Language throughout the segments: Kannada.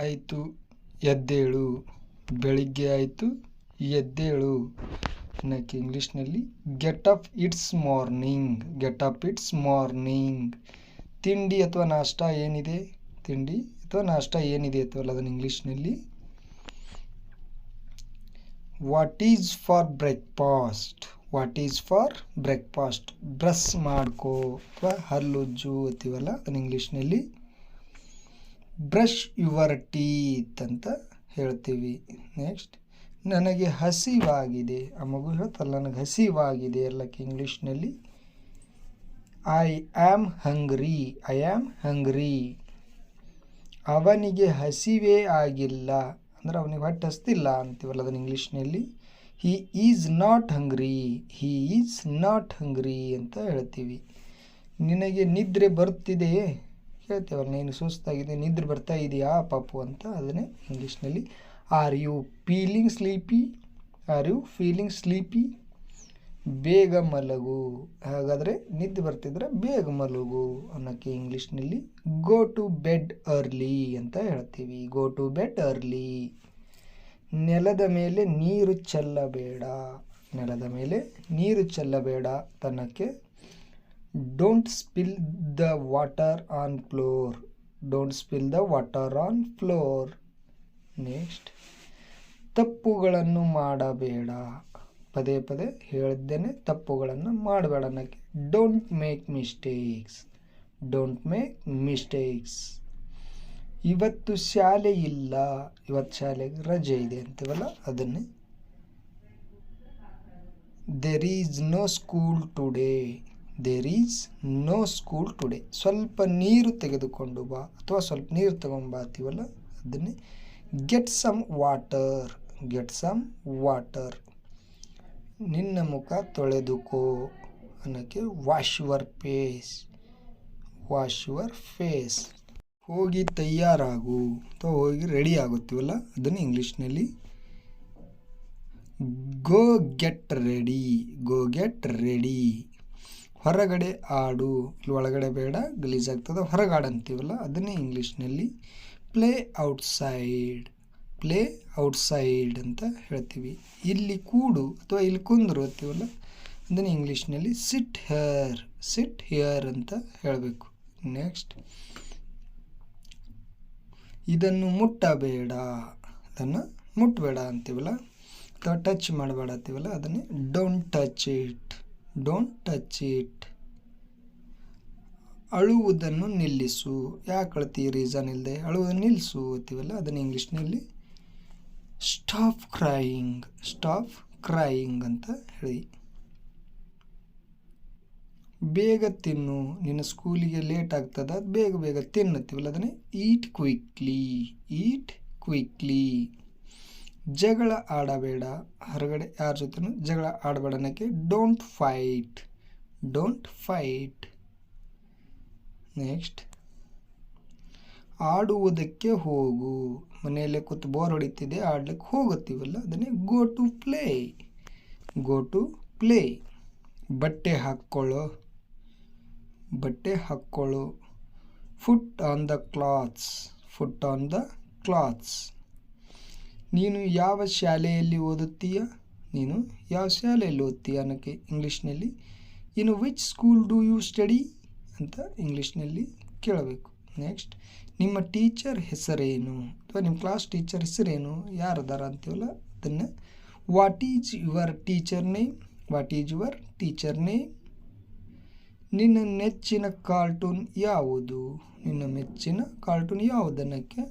ಆಯಿತು ಎದ್ದೇಳು, ಬೆಳಿಗ್ಗೆ ಆಯಿತು ಎದ್ದೇಳು. ಅನ್ನಕ್ಕೆ ಇಂಗ್ಲೀಷ್ನಲ್ಲಿ get up it's morning, get up it's morning. ತಿಂಡಿ ಅಥವಾ ನಾಷ್ಟ ಏನಿದೆ, ತಿಂಡಿ ಅಥವಾ ನಾಷ್ಟ ಏನಿದೆ ಅಥವಾ ಅದನ್ನು ಇಂಗ್ಲೀಷ್ನಲ್ಲಿ what is for breakfast, what is for breakfast. Brush ಮಾಡ್ಕೋ ಅಥವಾ ಹಲ್ಲುಜ್ಜು ಅಂತೀವಲ್ಲ ಅದನ್ನು ಇಂಗ್ಲೀಷ್ನಲ್ಲಿ ಬ್ರಷ್ ಯುವರ್ ಟೀತ್ ಅಂತ ಹೇಳ್ತೀವಿ. ನೆಕ್ಸ್ಟ್, ನನಗೆ ಹಸಿವಾಗಿದೆ. ಆ ಮಗು ಹೇಳ್ತಲ್ಲ ನನಗೆ ಹಸಿವಾಗಿದೆ ಎಲ್ಲಕ್ಕೆ ಇಂಗ್ಲೀಷ್ನಲ್ಲಿ I am hungry, I am hungry. ಅವನಿಗೆ ಹಸಿವೇ ಆಗಿಲ್ಲ ಅಂದರೆ ಅವನಿಗೆ ಹೊಟ್ಟೆ ಹಸ್ತಿಲ್ಲ ಅಂತೀವಲ್ಲ ಅದನ್ನು ಇಂಗ್ಲೀಷ್ನಲ್ಲಿ he is not hungry, he is not ಹಂಗ್ರಿ ಅಂತ ಹೇಳ್ತೀವಿ. ನಿನಗೆ ನಿದ್ರೆ ಬರ್ತಿದೆಯೇ ಹೇಳ್ತೇವಲ್ಲ, ನೀನು ಸುಸ್ತಾಗಿದೆ, ನಿದ್ರೆ ಬರ್ತಾ ಇದೆಯಾ ಪಾಪು ಅಂತ. ಅದನ್ನೇ ಇಂಗ್ಲೀಷ್ನಲ್ಲಿ are you feeling sleepy, are you feeling sleepy. ಬೇಗ ಮಲಗು, ಹಾಗಾದರೆ ನಿದ್ದೆ ಬರ್ತಿದ್ರೆ ಬೇಗ ಮಲಗು ಅನ್ನೋಕ್ಕೆ ಇಂಗ್ಲೀಷ್ನಲ್ಲಿ ಗೋ ಟು ಬೆಡ್ ಅರ್ಲಿ ಅಂತ ಹೇಳ್ತೀವಿ, ಗೋ ಟು ಬೆಡ್ ಅರ್ಲಿ. ನೆಲದ ಮೇಲೆ ನೀರು ಚೆಲ್ಲಬೇಡ, ನೆಲದ ಮೇಲೆ ನೀರು ಚೆಲ್ಲಬೇಡ ತನ್ನಕ್ಕೆ don't spill the water on floor, don't spill the water on floor. Next, ತಪ್ಪುಗಳನ್ನು ಮಾಡಬೇಡ, ಪದೇ ಪದೇ ಹೇಳಿದ್ದೇನೆ ತಪ್ಪುಗಳನ್ನು ಮಾಡಬೇಡ ಅನ್ನೋಕ್ಕೆ don't make mistakes, don't make mistakes. ಇವತ್ತು ಶಾಲೆ ಇಲ್ಲ, ಇವತ್ತು ಶಾಲೆಗೆ ರಜೆ ಇದೆ ಅಂತೀವಲ್ಲ ಅದನ್ನೇ there is no school today, there is no school today. ಸ್ವಲ್ಪ ನೀರು ತೆಗೆದುಕೊಂಡು ಬಾ ಅಥವಾ ಸ್ವಲ್ಪ ನೀರು ತಗೊಂಬಾ ಅಂತೀವಲ್ಲ ಅದನ್ನೇ get some water, get some water. ನಿನ್ನ ಮುಖ ತೊಳೆದುಕೋ ಅನ್ನೋಕ್ಕೆ wash your face, wash your face. ಹೋಗಿ ತಯಾರಾಗು ಅಥವಾ ಹೋಗಿ ರೆಡಿ ಆಗುತ್ತೀವಲ್ಲ ಅದನ್ನು ಇಂಗ್ಲೀಷ್ನಲ್ಲಿ go get ready, go get ready. ಹೊರಗಡೆ ಆಡು, ಇಲ್ಲಿ ಒಳಗಡೆ ಬೇಡ ಗಲೀಜಾಗ್ತದೆ, ಹೊರಗಾಡು ಅಂತೀವಲ್ಲ ಅದನ್ನೇ ಇಂಗ್ಲೀಷ್ನಲ್ಲಿ ಪ್ಲೇ ಔಟ್ಸೈಡ್, ಪ್ಲೇ ಔಟ್ಸೈಡ್ ಅಂತ ಹೇಳ್ತೀವಿ. ಇಲ್ಲಿ ಕೂಡು ಅಥವಾ ಇಲ್ಲಿ ಕುಂದ್ರು ಅಂತೀವಲ್ಲ ಅದನ್ನು ಇಂಗ್ಲೀಷ್ನಲ್ಲಿ ಸಿಟ್ ಹಿಯರ್, ಸಿಟ್ ಹಿಯರ್ ಅಂತ ಹೇಳಬೇಕು. ನೆಕ್ಸ್ಟ್, ಇದನ್ನು ಮುಟ್ಟಬೇಡ, ಅದನ್ನು ಮುಟ್ಟಬೇಡ ಅಂತೀವಲ್ಲ ಅಥವಾ ಟಚ್ ಮಾಡಬೇಡ ಅಂತೀವಲ್ಲ ಅದನ್ನೇ don't touch it, don't touch it. ಅಳುವುದನ್ನು ನಿಲ್ಲಿಸು, ಯಾಕೆ ಅಳ್ತಿ ರೀಸನ್ ಇಲ್ಲದೆ ಅಳುವುದನ್ನು ನಿಲ್ಲಿಸು ಅಂತೀವಲ್ಲ ಅದನ್ನು ಇಂಗ್ಲೀಷ್ನಲ್ಲಿ ಸ್ಟಾಪ್ ಕ್ರೈಯಿಂಗ್, ಸ್ಟಾಪ್ ಕ್ರೈಯಿಂಗ್ ಅಂತ ಹೇಳಿ. ಬೇಗ ತಿನ್ನು, ನಿನ್ನ ಸ್ಕೂಲಿಗೆ ಲೇಟ್ ಆಗ್ತದ ಬೇಗ ಬೇಗ ತಿನ್ನುತ್ತೀವಲ್ಲ ಅದನ್ನೇ ಈಟ್ ಕ್ವಿಕ್ಲಿ, ಈಟ್ ಕ್ವಿಕ್ಲಿ. ಜಗಳ ಆಡಬೇಡ, ಹೊರಗಡೆ ಯಾರ ಜೊತೆನೂ ಜಗಳ ಆಡಬೇಡ ಅನ್ನೋಕ್ಕೆ don't fight, don't fight. Next, ಆಡುವುದಕ್ಕೆ ಹೋಗು, ಮನೆಯಲ್ಲೇ ಕೂತು ಬೋರ್ ಹೊಡಿತಿದೆ ಆಡ್ಲಿಕ್ಕೆ ಹೋಗುತ್ತೀವಲ್ಲ ಅದನ್ನೇ go to play, go to play. ಬಟ್ಟೆ ಹಾಕ್ಕೊಳ್ಳೋ, ಬಟ್ಟೆ ಹಾಕ್ಕೊಳ್ಳೋ. Put on the clothes, put on the clothes. ನೀನು ಯಾವ ಶಾಲೆಯಲ್ಲಿ ಓದುತ್ತೀಯ, ನೀನು ಯಾವ ಶಾಲೆಯಲ್ಲಿ ಓದ್ತೀಯ ಅನ್ನೋಕ್ಕೆ ಇಂಗ್ಲೀಷ್ನಲ್ಲಿ in which school do you study ಅಂತ ಇಂಗ್ಲೀಷ್ನಲ್ಲಿ ಕೇಳಬೇಕು. ನೆಕ್ಸ್ಟ್, ನಿಮ್ಮ ಟೀಚರ್ ಹೆಸರೇನು ಅಥವಾ ನಿಮ್ಮ ಕ್ಲಾಸ್ ಟೀಚರ್ ಹೆಸರೇನು, ಯಾರದಾರ ಅಂತೀವಲ್ಲ ಅದನ್ನು what is your teacher name, what is your teacher name. ನಿನ್ನ ನೆಚ್ಚಿನ ಕಾರ್ಟೂನ್ ಯಾವುದು, ನಿನ್ನ ಮೆಚ್ಚಿನ ಕಾರ್ಟೂನ್ ಯಾವುದನ್ನಕ್ಕೆ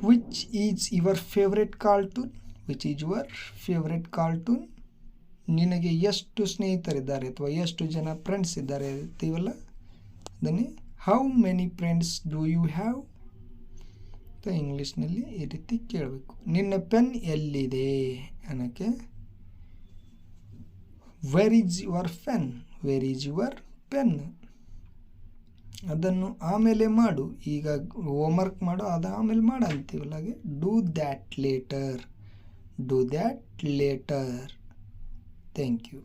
which is your favourite cartoon, which is your favourite cartoon. ನಿನಗೆ ಎಷ್ಟು ಸ್ನೇಹಿತರಿದ್ದಾರೆ ಅಥವಾ ಎಷ್ಟು ಜನ ಫ್ರೆಂಡ್ಸ್ ಇದ್ದಾರೆ ಅಂತೀವಲ್ಲ ಅದನ್ನೇ how many friends do you have ಅಂತ ಇಂಗ್ಲೀಷ್ನಲ್ಲಿ ಈ ರೀತಿ ಕೇಳಬೇಕು. ನಿನ್ನ ಪೆನ್ ಎಲ್ಲಿದೆ ಅನ್ನೋಕ್ಕೆ where is your pen, where is your pen. ಅದನ್ನು ಆಮೇಲೆ ಮಾಡು, ಈಗ ಹೋಮ್ವರ್ಕ್ ಮಾಡು ಅದು ಆಮೇಲೆ ಮಾಡು ಅಂತೀವಲ್ಲ ಹಾಗೆ do that later, do that later. Thank you.